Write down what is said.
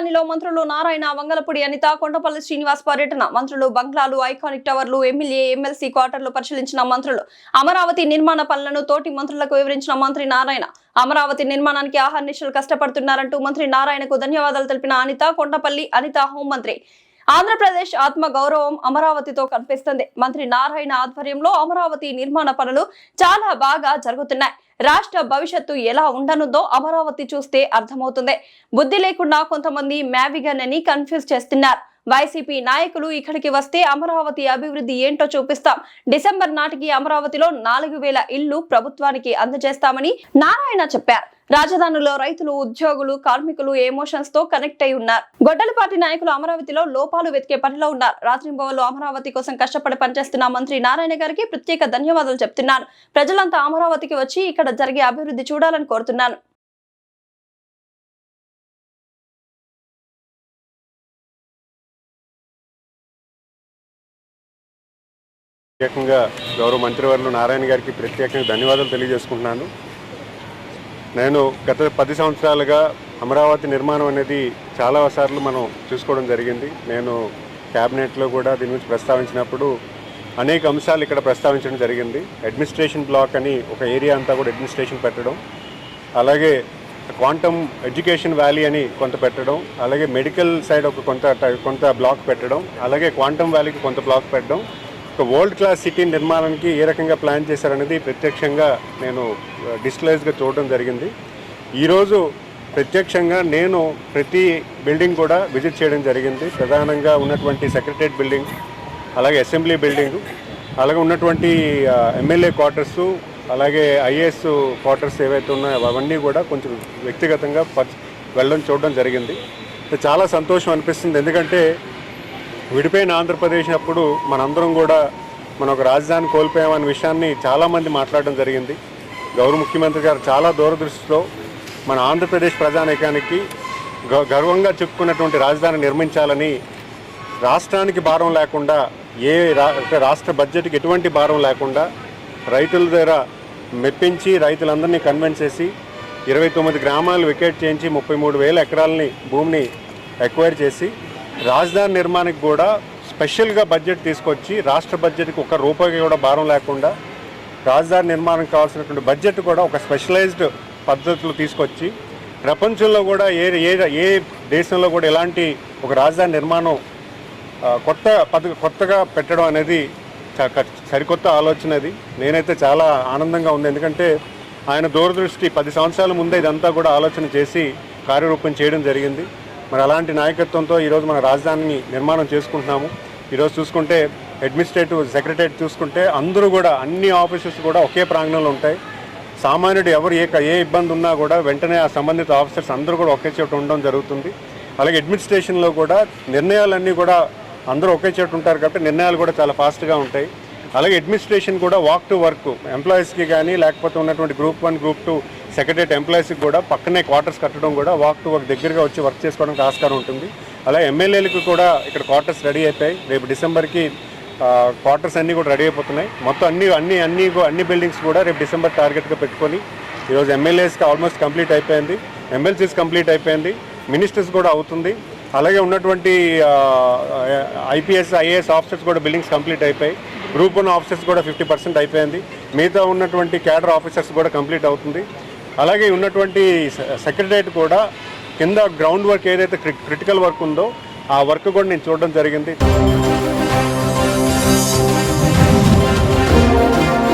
రాజధానిలో మంత్రులు నారాయణ, వంగలపూడి అనిత, కొండపల్లి శ్రీనివాస్ పర్యటన. మంత్రులు బంగ్లాలు, ఐకానిక్ టవర్లు, ఎమ్మెల్యే, ఎమ్మెల్సీ క్వార్టర్లు పరిశీలించిన మంత్రులు. అమరావతి నిర్మాణ పనులను తోటి మంత్రులకు వివరించిన మంత్రి నారాయణ. అమరావతి నిర్మాణానికి ఆహర్నిశలు కష్టపడుతున్నారంటూ మంత్రి నారాయణకు ధన్యవాదాలు తెలిపిన అనిత, కొండపల్లి అనిత. హోంమంత్రి ఆంధ్రప్రదేశ్ ఆత్మ గౌరవం అమరావతితో కనిపిస్తుంది. మంత్రి నారాయణ ఆధ్వర్యంలో అమరావతి నిర్మాణ పనులు చాలా బాగా జరుగుతున్నాయి. రాష్ట్ర భవిష్యత్తు ఎలా ఉండనుందో అమరావతి చూస్తే అర్థమవుతుంది. బుద్ధి లేకుండా కొంతమంది మ్యావిగన్ అని కన్ఫ్యూజ్ చేస్తున్నారు. వైసీపీ నాయకులు ఇక్కడికి వస్తే అమరావతి అభివృద్ధి ఏంటో చూపిస్తాం. డిసెంబర్ నాటికి అమరావతిలో 4000 ఇళ్లు ప్రభుత్వానికి అందజేస్తామని నారాయణ చెప్పారు. రాజధానిలో రైతులు, ఉద్యోగులు, కార్మికులు ఎమోషన్స్ తో కనెక్ట్ అయి ఉన్నారు. గొడ్డలపాటి నాయకులు అమరావతిలో లోపాలు వెతికే పనిలో ఉన్నారు. రాత్రింబవళ్లు అమరావతి కోసం కష్టపడి పనిచేస్తున్న మంత్రి నారాయణ గారికి ప్రత్యేక ధన్యవాదాలు చెప్తున్నాను. ప్రజలంతా అమరావతికి వచ్చి ఇక్కడ జరిగే అభివృద్ధి చూడాలని కోరుతున్నాను. ప్రత్యేకంగా గౌరవ మంత్రివర్యులు నారాయణ గారికి ప్రత్యేకంగా ధన్యవాదాలు తెలియజేసుకుంటున్నాను. నేను గత 10 సంవత్సరాలుగా అమరావతి నిర్మాణం అనేది చాలా సార్లు మనం చూసుకోవడం జరిగింది. నేను క్యాబినెట్లో కూడా దీని గురించి ప్రస్తావించినప్పుడు అనేక అంశాలు ఇక్కడ ప్రస్తావించడం జరిగింది. అడ్మినిస్ట్రేషన్ బ్లాక్ అని ఒక ఏరియా అంతా కూడా అడ్మినిస్ట్రేషన్ పెట్టడం, అలాగే క్వాంటమ్ ఎడ్యుకేషన్ వ్యాలీ అని కొంత పెట్టడం, అలాగే మెడికల్ సైడ్ ఒక కొంత బ్లాక్ పెట్టడం, అలాగే క్వాంటమ్ వ్యాలీకి కొంత బ్లాక్ పెట్టడం, ఒక వరల్డ్ క్లాస్ సిటీ నిర్మాణానికి ఏ రకంగా ప్లాన్ చేశారనేది ప్రత్యక్షంగా నేను డిజిటలైజ్గా చూడడం జరిగింది. ఈరోజు ప్రత్యక్షంగా నేను ప్రతి బిల్డింగ్ కూడా విజిట్ చేయడం జరిగింది. ప్రధానంగా ఉన్నటువంటి సెక్రటరియట్ బిల్డింగ్, అలాగే అసెంబ్లీ బిల్డింగ్, అలాగే ఉన్నటువంటి ఎమ్మెల్యే క్వార్టర్సు, అలాగే ఐఏఎస్ క్వార్టర్స్ ఏవైతే ఉన్నాయో అవన్నీ కూడా కొంచెం వ్యక్తిగతంగా వెళ్ళడం చూడడం జరిగింది. చాలా సంతోషం అనిపిస్తుంది. ఎందుకంటే విడిపోయిన ఆంధ్రప్రదేశ్ అప్పుడు మనందరం కూడా మన ఒక రాజధాని కోల్పోయామనే విషయాన్ని చాలామంది మాట్లాడడం జరిగింది. గౌరవ ముఖ్యమంత్రి గారు చాలా దూరదృష్టితో మన ఆంధ్రప్రదేశ్ ప్రజానీకానికి గర్వంగా చెప్పుకున్నటువంటి రాజధాని నిర్మించాలని, రాష్ట్రానికి భారం లేకుండా, రాష్ట్ర బడ్జెట్కి ఎటువంటి భారం లేకుండా రైతుల దగ్గర మెప్పించి రైతులందరినీ కన్విన్స్ చేసి 29 గ్రామాలు వికెట్ చేయించి 33,000 ఎకరాలని భూమిని ఎక్వైర్ చేసి రాజధాని నిర్మాణానికి కూడా స్పెషల్గా బడ్జెట్ తీసుకొచ్చి రాష్ట్ర బడ్జెట్కి ఒక్క రూపాయి కూడా భారం లేకుండా రాజధాని నిర్మాణానికి కావాల్సినటువంటి బడ్జెట్ కూడా ఒక స్పెషలైజ్డ్ పద్ధతులు తీసుకొచ్చి ప్రపంచంలో కూడా ఏ దేశంలో కూడా ఇలాంటి ఒక రాజధాని నిర్మాణం కొత్తగా పెట్టడం అనేది సరికొత్త ఆలోచన. అది నేనైతే చాలా ఆనందంగా ఉంది. ఎందుకంటే ఆయన దూరదృష్టి 10 సంవత్సరాల ముందే ఇదంతా కూడా ఆలోచన చేసి కార్యరూపం చేయడం జరిగింది. మరి అలాంటి నాయకత్వంతో ఈరోజు మన రాజధానిని నిర్మాణం చేసుకుంటున్నాము. ఈరోజు చూసుకుంటే అడ్మినిస్ట్రేటివ్ సెక్రటరియట్ చూసుకుంటే అందరూ కూడా అన్ని ఆఫీసెస్ కూడా ఒకే ప్రాంగణంలో ఉంటాయి. సామాన్యుడు ఎవరు ఏ ఇబ్బంది ఉన్నా కూడా వెంటనే ఆ సంబంధిత ఆఫీసర్స్ అందరూ కూడా ఒకే చోట ఉండడం జరుగుతుంది. అలాగే అడ్మినిస్ట్రేషన్లో కూడా నిర్ణయాలన్నీ కూడా అందరూ ఒకే చోట ఉంటారు కాబట్టి నిర్ణయాలు కూడా చాలా ఫాస్ట్గా ఉంటాయి. అలాగే అడ్మినిస్ట్రేషన్ కూడా వాక్ టు వర్క్ ఎంప్లాయీస్కి కానీ లేకపోతే ఉన్నటువంటి గ్రూప్ 1, గ్రూప్ 2 సెక్రటరియట్ ఎంప్లాయీస్కి కూడా పక్కనే క్వార్టర్స్ కట్టడం కూడా వాక్ టు వర్క్ దగ్గరగా వచ్చి వర్క్ చేసుకోవడానికి ఆస్కారం ఉంటుంది. అలాగే ఎమ్మెల్యేలకు కూడా ఇక్కడ క్వార్టర్స్ రెడీ అయిపోయాయి. రేపు డిసెంబర్కి క్వార్టర్స్ అన్నీ కూడా రెడీ అయిపోతున్నాయి. మొత్తం అన్ని బిల్డింగ్స్ కూడా రేపు డిసెంబర్ టార్గెట్గా పెట్టుకొని ఈరోజు ఎమ్మెల్యేస్కి ఆల్మోస్ట్ కంప్లీట్ అయిపోయింది, ఎమ్మెల్సీస్ కంప్లీట్ అయిపోయింది, మినిస్టర్స్ కూడా అవుతుంది. అలాగే ఉన్నటువంటి ఐపీఎస్, ఐఏఎస్ ఆఫీసర్స్ కూడా బిల్డింగ్స్ కంప్లీట్ అయిపోయాయి. గ్రూప్ 1 ఆఫీసర్స్ కూడా 50% అయిపోయింది. మిగతా ఉన్నటువంటి క్యాడర్ ఆఫీసర్స్ కూడా కంప్లీట్ అవుతుంది. అలాగే ఉన్నటువంటి సెక్రటరియట్ కూడా కింద గ్రౌండ్ వర్క్ ఏదైతే క్రిటికల్ వర్క్ ఉందో ఆ వర్క్ కూడా నేను చూడడం జరిగింది.